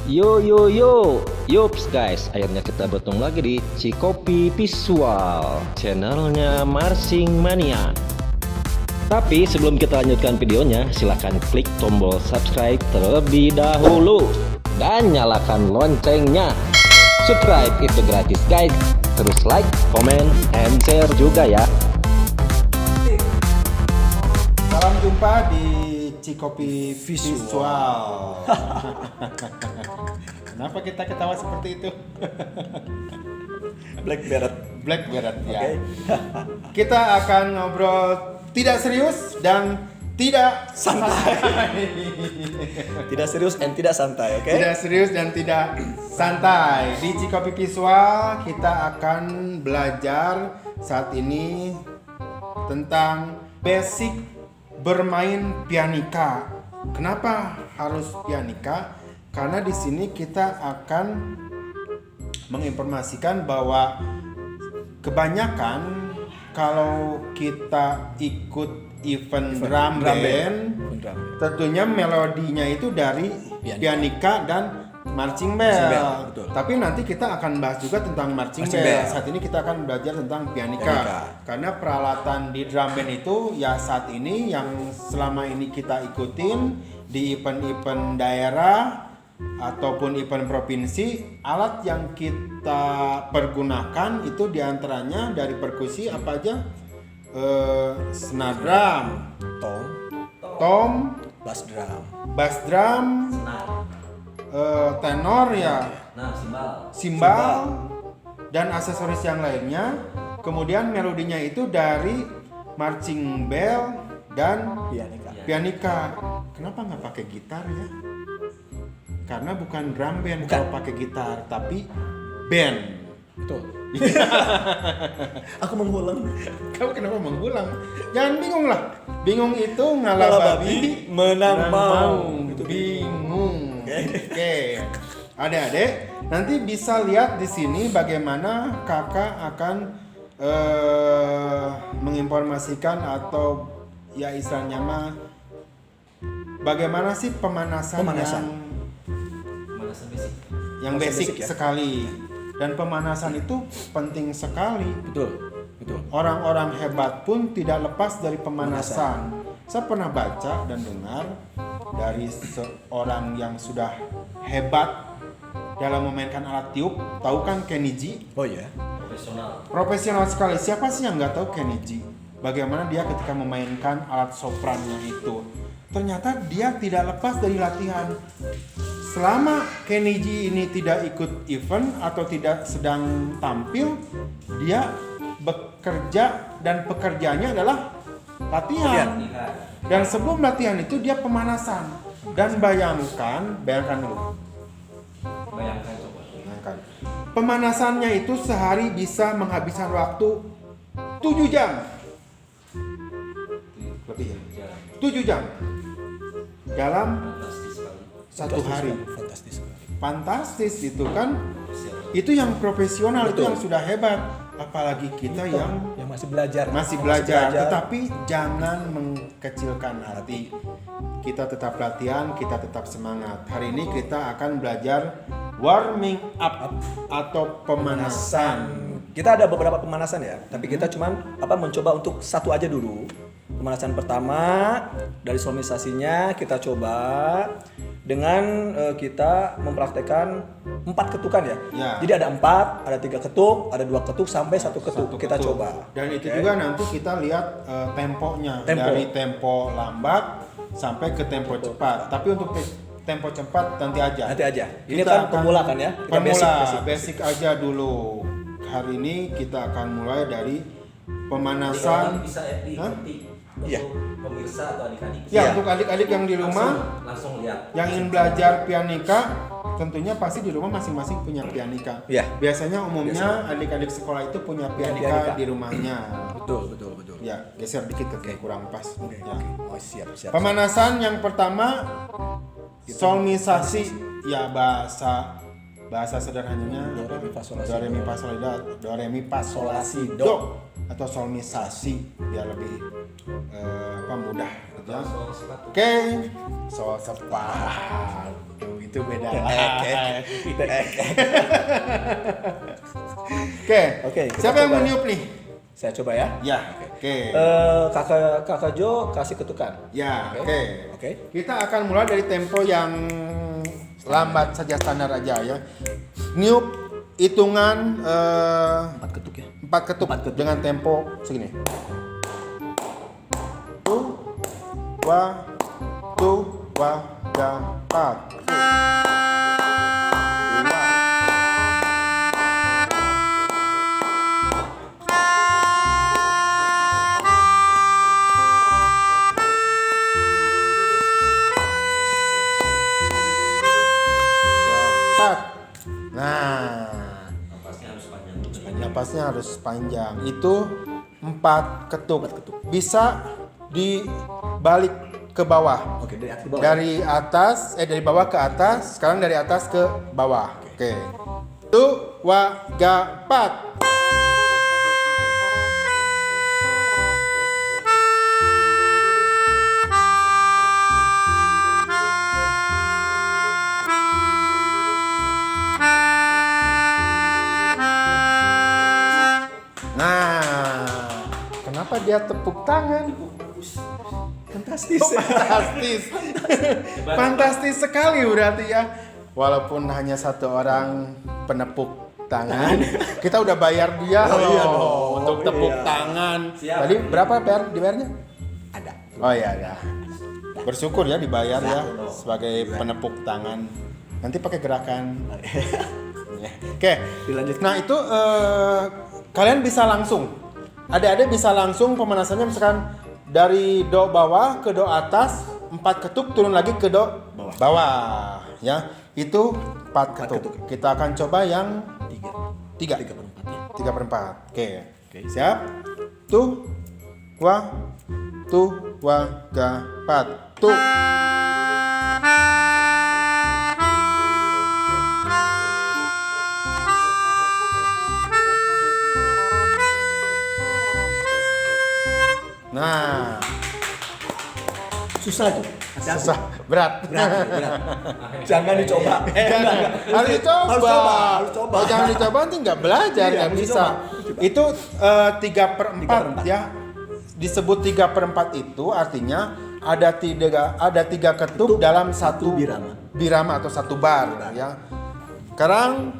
Yups guys, akhirnya kita bertemu lagi di Cikopi Visual, channelnya Marching Mania. Tapi sebelum kita lanjutkan videonya, silahkan klik tombol subscribe terlebih dahulu dan nyalakan loncengnya. Subscribe itu gratis guys. Terus like, comment, and share juga ya. Salam jumpa di Cikopi Visual. Kenapa kita ketawa seperti itu? Black Beret ya. Okay. Kita akan ngobrol tidak serius dan tidak santai. Tidak serius dan tidak santai, oke? Tidak serius dan tidak santai. Di Cikopi Visual kita akan belajar saat ini tentang basic bermain pianika. Kenapa harus pianika? Karena di sini kita akan menginformasikan bahwa kebanyakan kalau kita ikut event drum band, tentunya melodinya itu dari pianika dan marching band. Tapi nanti kita akan bahas juga tentang marching band. Saat ini kita akan belajar tentang pianika. Karena peralatan di drum band itu ya saat ini yang selama ini kita ikutin di event-event daerah ataupun event provinsi, alat yang kita pergunakan itu diantaranya dari perkusi apa aja? Snare drum, tom, bass drum, tenor ya, simbal, dan aksesoris yang lainnya. Kemudian melodinya itu dari marching bell dan pianika. Kenapa nggak pakai gitar ya? Karena bukan drum band kalau pakai gitar, tapi band. Betul. Aku mengulang. Kamu kenapa mengulang? Jangan bingung lah. Bingung itu ngalah babi menang mau. Bingung. Oke. Adik-adik, nanti bisa lihat di sini bagaimana kakak akan menginformasikan atau ya istilahnya mah bagaimana sih pemanasan. Yang basic ya? Sekali. Dan pemanasan itu penting sekali. Betul. Orang-orang hebat pun tidak lepas dari pemanasan. Saya pernah baca dan dengar dari seorang yang sudah hebat dalam memainkan alat tiup. Tahu kan Kenny G? Oh ya. Profesional sekali. Siapa sih yang nggak tahu Kenny G? Bagaimana dia ketika memainkan alat soprannya itu? Ternyata dia tidak lepas dari latihan. Selama Kenny G ini tidak ikut event atau tidak sedang tampil, dia bekerja dan pekerjaannya adalah latihan. Dan sebelum latihan itu dia pemanasan. Dan bayangkan dulu. Bayangkan. Pemanasannya itu sehari bisa menghabiskan waktu 7 jam. Lebih ya? 7 jam. Dalam satu hari. Fantastis itu kan. Itu yang profesional. Betul. Itu yang sudah hebat. Apalagi kita yang masih belajar. Tetapi jangan mengkecilkan hati. Kita tetap latihan, kita tetap semangat. Hari ini kita akan belajar warming up atau pemanasan. Kita ada beberapa pemanasan ya, tapi kita cuman mencoba untuk satu aja dulu. Pemanasan pertama dari solmisasinya kita coba dengan kita mempraktekkan 4 ketukan ya. Jadi ada 4, ada 3 ketuk, ada 2 ketuk sampai 1 ketuk. Kita coba. Dan itu juga nanti kita lihat temponya. Dari tempo lambat sampai ke tempo cepat. Tapi untuk tempo cepat nanti aja. Ini kan pemula kan ya? Kita basic aja dulu. Hari ini kita akan mulai dari pemanasan. Iya. Pemirsa atau adik-adik. Ya, untuk adik-adik yang di rumah langsung lihat. Yang ingin belajar pianika, tentunya pasti di rumah masing-masing punya pianika. Iya. Biasanya umumnya adik-adik sekolah itu punya pianika di rumahnya. Betul. Ya, geser dikit kurang pas. Ya. Oh, siap. Pemanasan yang pertama solmisasi, ya bahasa sederhananya do re mi fa sol la si do atau solmisasi biar lebih mudah Ya. Soal sepatu. Oke, soal sepatu itu beda. Oke, kita siapa yang coba mau ya. niup nih? Saya coba ya. Ya, oke. Kakak Jo kasih ketukan. Ya, Oke. oke. Oke. Kita akan mulai dari tempo yang lambat saja, standar aja ya. Niup hitungan 4 ketuk ya. 4 ketuk dengan tempo segini. Tu, wa, ga, pat. Nah, Napasnya harus panjang. napasnya harus panjang. Itu 4 ketuk. Bisa dibalik ke bawah. Oke, dari atas ke bawah. Dari bawah ke atas. Sekarang dari atas ke bawah. Oke. Tu, wa, ga, pat. Nah, kenapa dia tepuk tangan? Fantastis. Fantastis. Fantastis sekali berarti ya. Walaupun hanya satu orang penepuk tangan, kita udah bayar dia loh untuk tepuk tangan. Siap. Tadi berapa dibayarnya? Ada. Oh iya ada. Bersyukur ya dibayar ya sebagai penepuk tangan. Nanti pakai gerakan. Oke. Dilanjut. Nah itu kalian bisa langsung. Adik-adik bisa langsung pemanasannya misalkan dari do bawah ke do atas 4 ketuk, turun lagi ke do bawah ya. Itu 4 ketuk. Kita akan coba yang 3 per 4 ya. 3/4. Oke. Siap? Tu, wa, ga, pat. Tu. Nah, Susah tuh. susah, berat. Jangan dicoba. Harus dicoba. Harus coba. Oh, jangan dicoba nanti nggak belajar, Iya, nggak harus bisa. dicoba. Itu 3/4 3/4. ya. Disebut 3/4 itu artinya ada 3 ketuk dalam satu birama atau satu bar ya. Sekarang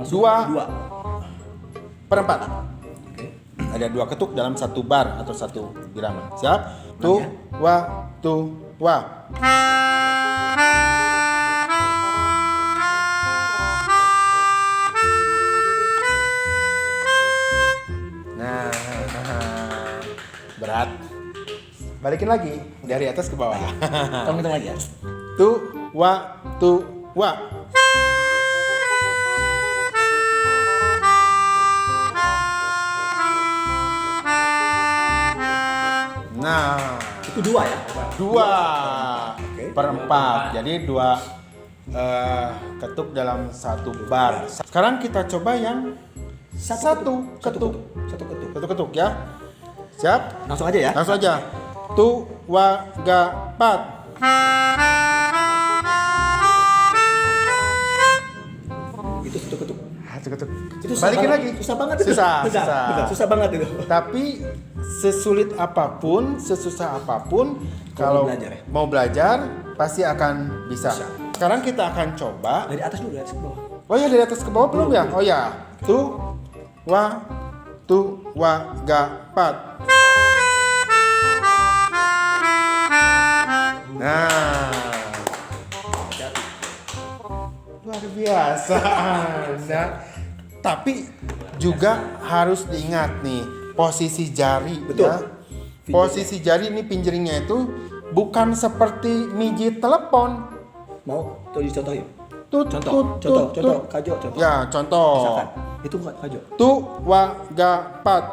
2/4. Ada 2 ketuk dalam satu bar atau satu birama. Siap? Tu, wa. Nah, berat. Balikin lagi dari atas ke bawah. Kamu hitung lagi ya. Tu, wa. Nah, Itu 2 ya. 2/4. Jadi 2 ketuk dalam satu bar. Sekarang kita coba yang satu ketuk. Satu ketuk. Satu ketuk ya. Siap? Langsung aja ya. Langsung aja. Tu, wa, ga, pat. Itu satu ketuk. Satu ketuk. Itu susah Balikin banget. lagi. Susah banget itu. Susah. Susah banget itu. Tapi sesulit apapun, sesusah apapun, kalau belajar ya? mau belajar pasti akan bisa. Sekarang kita akan coba. Dari atas dulu, dari atas ke bawah. Oh ya, dari atas ke bawah belum ya? Oh ya. Tu, wa, ga, pat. Nah. Luar biasa Anda. Tapi juga harus diingat nih, posisi jari. Betul. Ya. Posisi jari ini pinjeringnya itu bukan seperti mijit telepon. Mau tuh dicontohin. Tut, Contoh. Kajo, contoh. Ya, contoh. Misalkan. Itu enggak kajo. Tu, wa, ga, pat.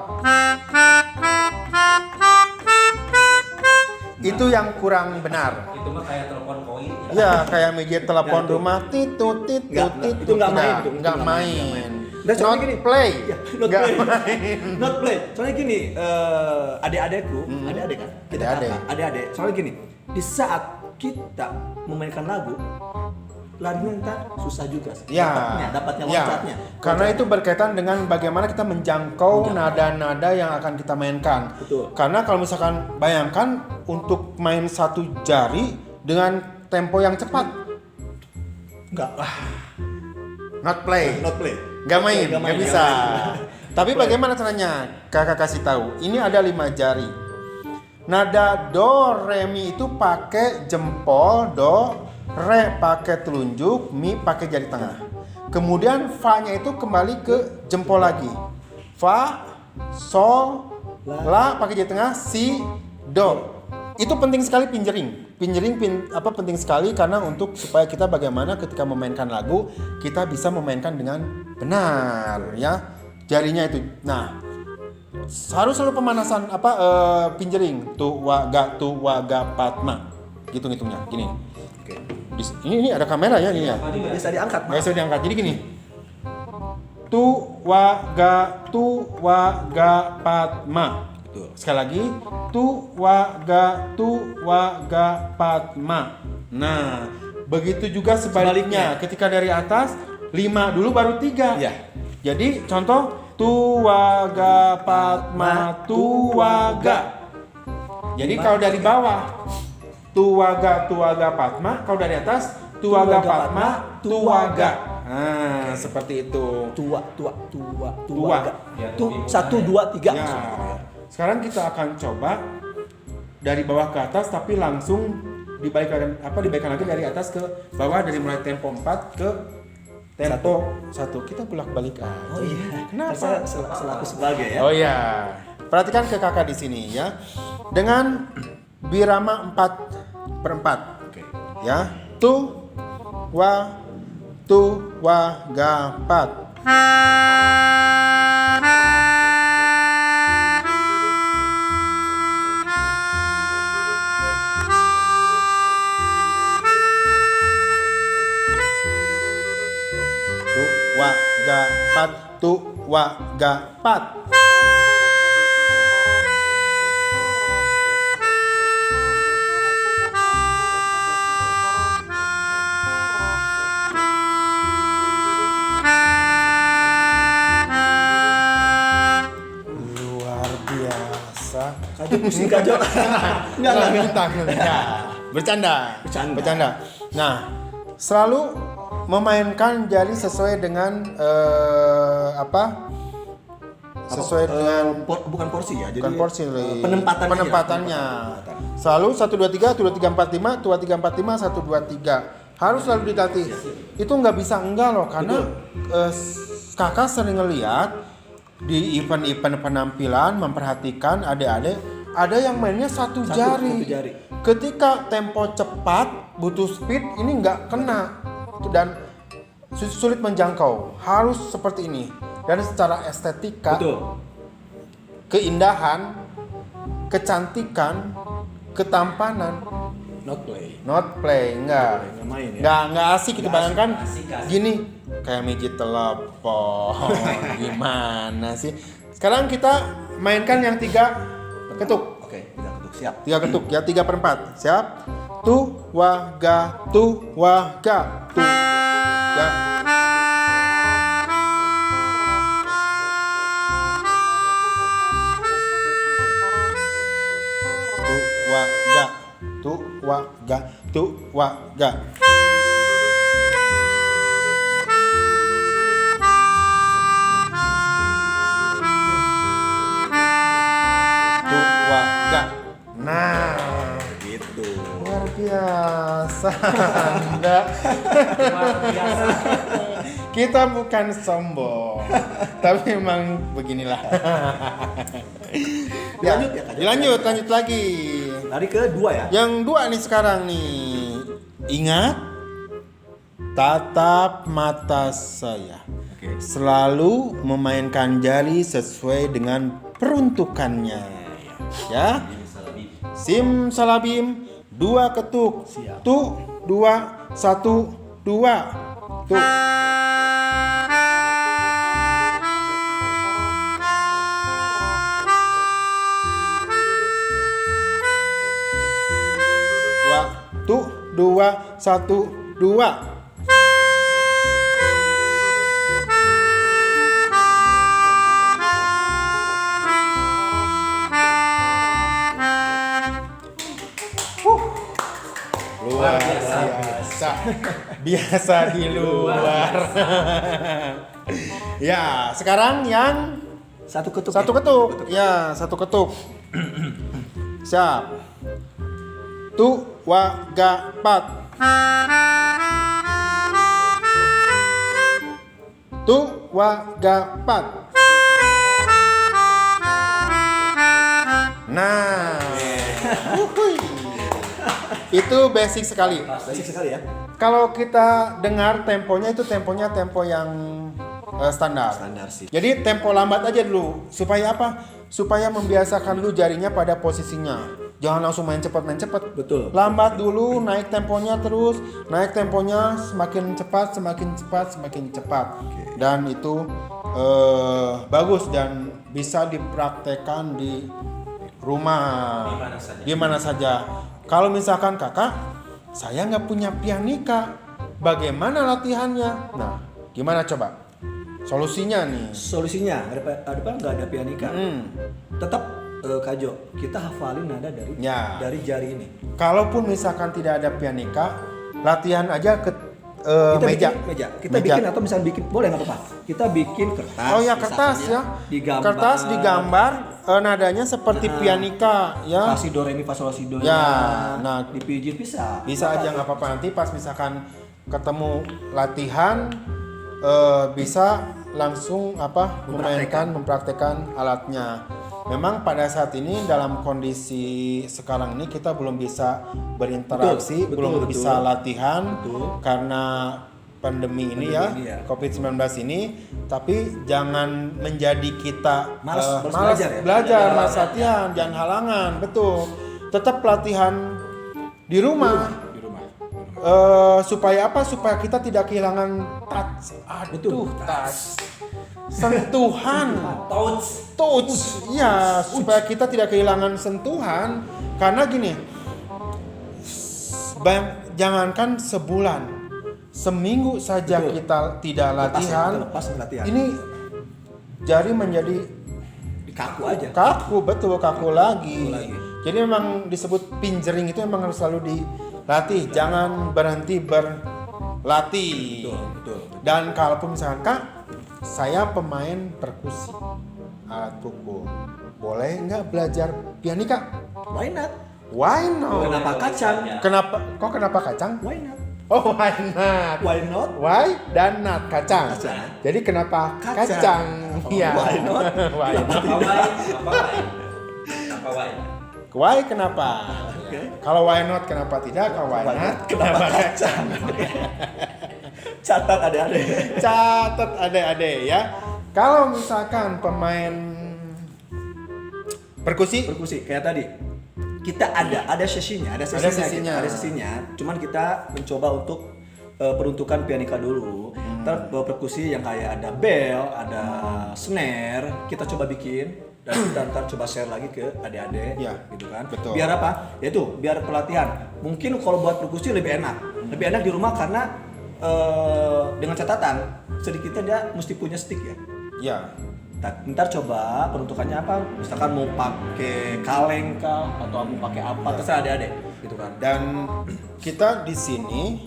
Itu yang kurang benar. Itu mah kayak telepon koin. Ya, kayak mijit telepon Nggak, itu. rumah titut. Itu nggak main, itu. Nggak main. Dan soalnya not gini, play. Ya, not Nggak play. main. Not play. Soalnya gini, adik-adikku, adik-adik kan? Kita Adik-adik. kata, adik-adik. Soalnya gini, di saat kita memainkan lagu, larinya ntar susah juga. Dapatnya loncatnya. Karena itu berkaitan dengan bagaimana kita menjangkau nada-nada yang akan kita mainkan. Betul. Karena kalau misalkan bayangkan untuk main satu jari dengan tempo yang cepat, Enggak. not play. Not play. Nggak main, Nggak nggak main, bisa. nggak main. Tapi bagaimana caranya? Kakak kasih tahu. Ini ada 5 jari. Nada do, re, mi itu pakai jempol, do, re pakai telunjuk, mi pakai jari tengah. Kemudian fa-nya itu kembali ke jempol lagi. Fa, sol, la pakai jari tengah, si, do. Itu penting sekali pinjering. Penting sekali karena untuk supaya kita bagaimana ketika memainkan lagu kita bisa memainkan dengan benar ya jarinya itu. Nah, harus selalu pemanasan pinjering tu wa ga patma. Gitu ngitungnya. Gini. Oke. Ini ada kamera ya ini ya. Bisa diangkat. Nggak bisa diangkat. Jadi gini. Tu wa ga patma. Betul. Sekali lagi, tu wa ga patma. Nah, begitu juga sebaliknya. Ketika dari atas 5 dulu baru 3. Iya. Jadi contoh tu wa ga patma tu wa ga. Jadi kalau dari bawah tu wa ga patma, kalau dari atas tu wa ga patma tu wa ga. Nah, seperti itu. Tua. Ya, Tu 1 2 3. Ya. Sekarang kita akan coba dari bawah ke atas tapi langsung dibalikan lagi dari atas ke bawah dari mulai tempo 4 ke tempo 1. Kita bolak-balik aja. Oh iya. Kenapa? Saya selaku sebagai ya. Oh iya. Perhatikan ke kakak di sini ya. Dengan birama 4/4. Oke. Ya. Tu wa ga pat. Wa ga pat tu wa ga pat. Luar biasa. Kaju pusing kaju. Enggak. Bercanda. Bercanda. Nah, selalu memainkan jari sesuai dengan sesuai dengan bukan porsi ya. Jadi bukan porsi penempatannya. Selalu 1 2 3 1 2 3 4 5 2 3 4 5 1 2 3. Harus selalu dilatih. Itu nggak bisa enggak loh karena kakak sering ngeliat di event-event penampilan memperhatikan adik-adik ada yang mainnya satu jari. Ketika tempo cepat butuh speed ini nggak kena dan sulit menjangkau. Harus seperti ini. Dan secara estetika, Betul. Keindahan, kecantikan, ketampanan, not play, enggak. Nggak main ya. Enggak asik itu bayangkan asik. gini kayak mijit telepon. Gimana sih? Sekarang kita mainkan yang 3 ketuk. Oke, 3 ketuk siap. 3 ketuk ya 3/4. Siap? Tu wa ga tu wa ga tu ga. Tu wa ga. Tu wa ga. Nah, Gitu. luar biasa. Anda. Kita bukan sombong, tapi memang beginilah. Dilanjut ya, Kak? Lanjut lagi. Lari ke 2 ya. Yang 2 nih sekarang nih. Ingat, tatap mata saya. Oke. Selalu memainkan jari sesuai dengan peruntukannya. Ya. Sim salabim 2 ketuk. Siap. Tu 2 1 2. Tu. 2, 1, 2. Luar biasa. Biasa di luar. Ya, sekarang yang Satu ketuk. satu ketuk. Ya, satu ketuk. Siap. Tu wa ga pat. Tu wa ga pat. Nah. Wuhui. Itu basic sekali. Basic sekali ya. Kalau kita dengar temponya itu tempo yang standar. Standar sih. Jadi tempo lambat aja dulu. Supaya apa? Supaya membiasakan lu jarinya pada posisinya. Jangan langsung main cepat. Betul. Lambat dulu, naik temponya terus. Naik temponya semakin cepat. Dan itu bagus dan bisa dipraktekkan di rumah. Di mana saja. Kalau misalkan kakak, saya nggak punya pianika, bagaimana latihannya? Nah, gimana coba? Solusinya nih. Solusinya nggak ada pianika. Tetap Kajo, kita hafalin nada dari jari ini. Kalaupun misalkan tidak ada pianika, latihan aja ke Kita meja. bikin meja. Kita bikin atau misalnya bikin boleh nggak apa-apa. Kita bikin kertas. Oh ya, kertas ya. Digambar. Kertas digambar, nadanya seperti pianika ya. Kasih do re mi fa sol la si do. Ya, nah Dipijit bisa. bisa aja nggak apa-apa, nanti pas misalkan ketemu latihan bisa langsung mempraktekkan alatnya. Memang pada saat ini dalam kondisi sekarang ini kita belum bisa berinteraksi, belum bisa latihan karena pandemi ini ya, COVID-19 ini. Tapi jangan menjadi kita malas belajar, malas latihan, jangan halangan, betul. Tetap latihan di rumah. Supaya apa? Supaya kita tidak kehilangan touch. Touch. Sentuhan. Touch. Iya, supaya kita tidak kehilangan sentuhan. Karena gini, jangankan sebulan, seminggu saja kita tidak latihan, ini jari menjadi kaku aja. Kaku lagi. Jadi memang disebut pinjering itu memang harus selalu dilatih, jangan berhenti berlatih. Betul. Dan kalaupun misalkan Kak, saya pemain perkusi, alat pukul, boleh nggak belajar pianika? Why not? Why not? Kenapa kacang? Kenapa kacang? Why not? Oh, why not? Why not? Why dan not kacang. Jadi kenapa kacang? Iya. Why not? Why? Why kenapa? Kalau why not kenapa tidak? Kalau why not kenapa kacang? Catat adik-adik ya. Kalau misalkan pemain perkusi kayak tadi kita ada sesinya. Cuman kita mencoba untuk peruntukan pianika dulu. Ntar perkusi yang kayak ada bell, ada snare, kita coba bikin dan kita ntar coba share lagi ke adik-adik, gitu kan? Betul. Biar apa? Yaitu biar pelatihan. Mungkin kalau buat perkusi lebih enak di rumah karena dengan catatan sedikitnya dia mesti punya stick ya. Ya. Ntar coba peruntukannya apa? Misalkan mau pakai kaleng kah atau mau pakai apa? Terserah adik-adik, gitu kan. Dan kita di sini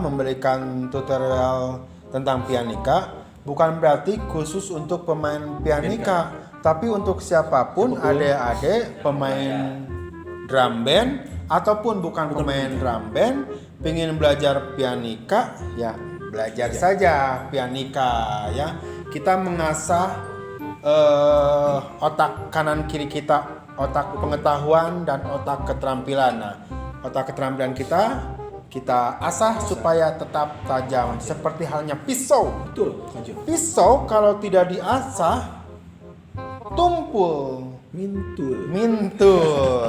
memberikan tutorial tentang pianika bukan berarti khusus untuk pemain pianika, tapi untuk siapapun adik-adik pemain drum band ataupun bukan pemain drum band, pengen belajar pianika ya belajar saja pianika ya. Kita mengasah otak kanan kiri kita, otak pengetahuan dan otak keterampilan. Nah, otak keterampilan kita asah supaya tetap tajam seperti halnya pisau. Betul. Pisau kalau tidak diasah tumpul. Mintul.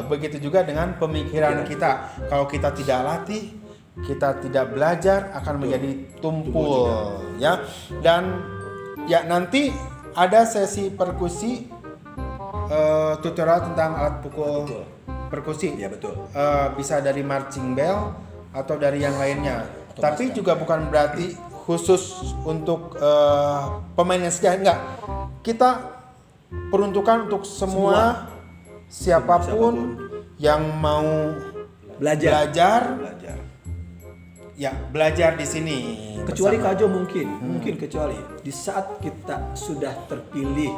Begitu juga dengan pemikiran kita. Kalau kita tidak latih, kita tidak belajar akan menjadi tumpul ya. Dan ya nanti ada sesi perkusi tutorial tentang alat pukul perkusi. Iya betul. Bisa dari marching bell atau dari yang lainnya. Tapi juga bukan berarti khusus untuk pemainnya saja, enggak. Kita peruntukan untuk semua siapapun yang mau belajar. Ya, belajar di sini. Kecuali bersama. Kak Jo mungkin kecuali di saat kita sudah terpilih,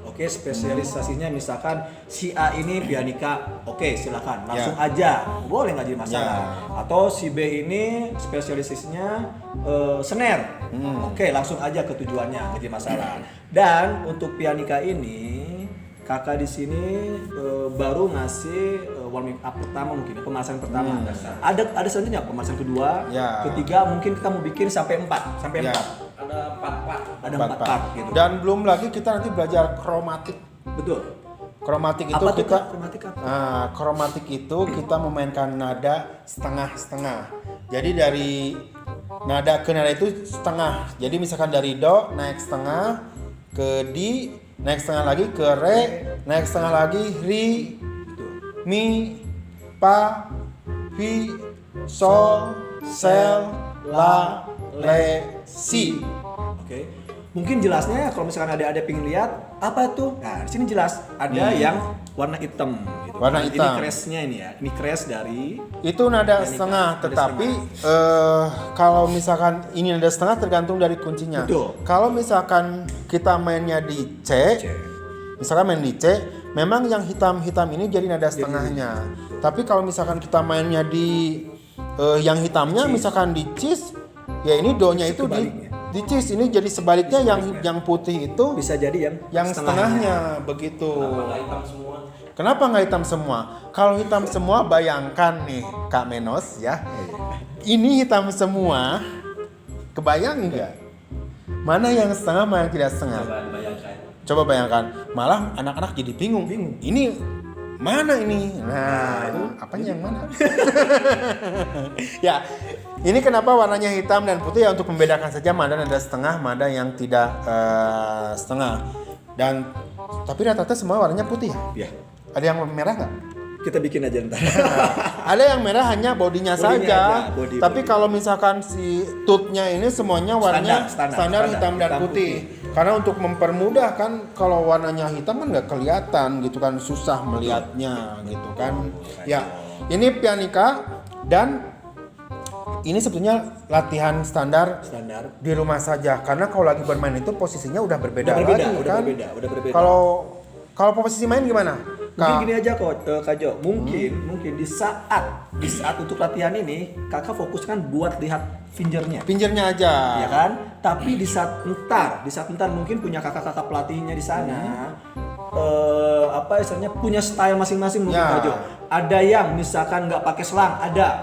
oke, spesialisasinya misalkan si A ini pianika, oke, silakan langsung aja, boleh nggak jadi masalah. Atau si B ini spesialisasinya snare, oke, langsung aja ke tujuannya, nggak jadi masalah. Dan untuk pianika ini kakak di sini baru ngasih warming up pertama, mungkin pemanasan pertama. Ada selanjutnya pemanasan kedua, ketiga mungkin kita mau bikin sampai 4 Ada 4 part. Ada 4 part gitu. Dan belum lagi kita nanti belajar kromatik. Betul. Kromatik itu Apa tuh, kita Kak? Kromatik apa? kromatik itu kita memainkan nada setengah-setengah. Jadi dari nada ke nada itu setengah. Jadi misalkan dari do naik setengah ke di, naik setengah lagi ke re, naik setengah lagi ri, mi, pa, fi, sol, sel, la, le, si. Oke. Mungkin jelasnya kalau misalkan ada pingin lihat apa tuh? Nah, di sini jelas ada yang warna hitam gitu. Warna Ini hitam. crestnya ini ya. Ini crest dari Itu nada setengah, tetapi kalau misalkan ini nada setengah tergantung dari kuncinya. Betul. Kalau misalkan kita mainnya di C, misalkan main di C, memang yang hitam-hitam ini jadi nada setengahnya. Tapi kalau misalkan kita mainnya di yang hitamnya, misalkan di cis, ya ini do-nya itu di cis, ini jadi sebaliknya yang putih itu bisa jadi yang setengahnya begitu. Nggak hitam semua. Kenapa nggak hitam semua? Kalau hitam semua, bayangkan nih Kak Menos ya. Ini hitam semua, kebayang nggak? Mana yang setengah, mana yang tidak setengah? Coba bayangkan. Malah anak-anak jadi bingung. Ini mana ini? Nah, itu apanya yang mana? Ya, ini kenapa warnanya hitam dan putih ya, untuk membedakan saja mana ada setengah, mana yang tidak setengah. Dan tapi rata-rata semua warnanya putih ya? ya. Ada yang merah nggak? Kita bikin aja ntar. Ada yang merah hanya bodinya saja. aja, body. Tapi kalau misalkan si tutnya ini semuanya warnanya standar hitam dan hitam putih. Karena untuk mempermudah kan, kalau warnanya hitam kan nggak kelihatan gitu kan, susah melihatnya gitu kan. Ya, ini pianika dan ini sebetulnya latihan standar di rumah saja. Karena kalau lagi bermain itu posisinya udah berbeda lagi kan. Udah berbeda. Kalau posisi main gimana? Mungkin gini aja Kak Jo, mungkin di saat untuk latihan ini kakak fokuskan buat lihat fingernya aja. ya kan? Tapi di saat entar mungkin punya kakak-kakak pelatihnya di sana, apa istilahnya, punya style masing-masing mungkin Kak Jo. Ada yang misalkan nggak pakai selang, ada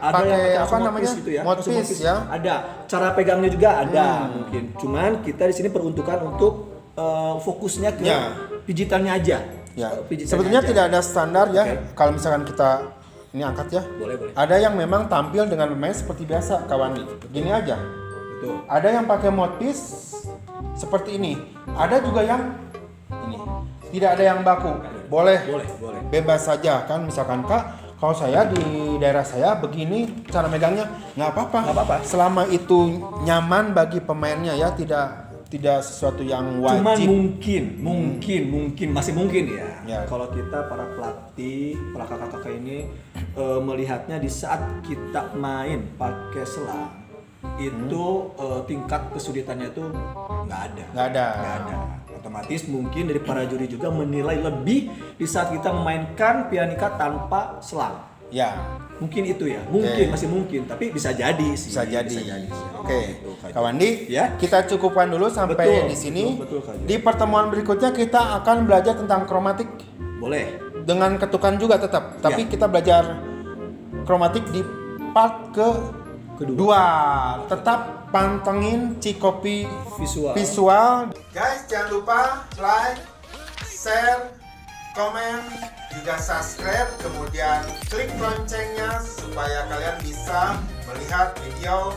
pakai yang apa namanya? gitu ya. Mouthpiece ya. Ada. Cara pegangnya juga ada mungkin. Cuman kita di sini peruntukan untuk fokusnya ke pijitannya aja. Ya. Pijitannya Sebetulnya aja. tidak ada standar ya. Oke. Kalau misalkan kita ini angkat ya. Boleh. Ada yang memang tampil dengan bermain seperti biasa, kawan. Gini aja. Betul. Ada yang pakai mouthpiece seperti ini. Ada juga yang ini. Tidak ada yang baku. Boleh. Bebas saja kan, misalkan Kak, kalau saya di daerah saya begini cara megangnya, nggak apa-apa. Selama itu nyaman bagi pemainnya ya, tidak sesuatu yang wajib. Cuman mungkin masih mungkin ya. Kalau kita para pelatih, para kakak-kakak ini melihatnya di saat kita main pakai selang itu tingkat kesulitannya itu nggak ada. Otomatis mungkin dari para juri juga menilai lebih di saat kita memainkan pianika tanpa selang. Ya. Mungkin itu ya, masih mungkin, tapi bisa jadi sih. Bisa jadi. Oke, Gitu, Kak. Kak Wandi, Ya. kita cukupkan dulu sampai di sini. Betul, Kak. Di pertemuan berikutnya kita akan belajar tentang kromatik Boleh. dengan ketukan juga tetap. Tapi kita belajar kromatik di part kedua. Tetap pantengin Cikopi Visual. Guys, jangan lupa like, share, komen, juga subscribe, kemudian klik loncengnya supaya kalian bisa melihat video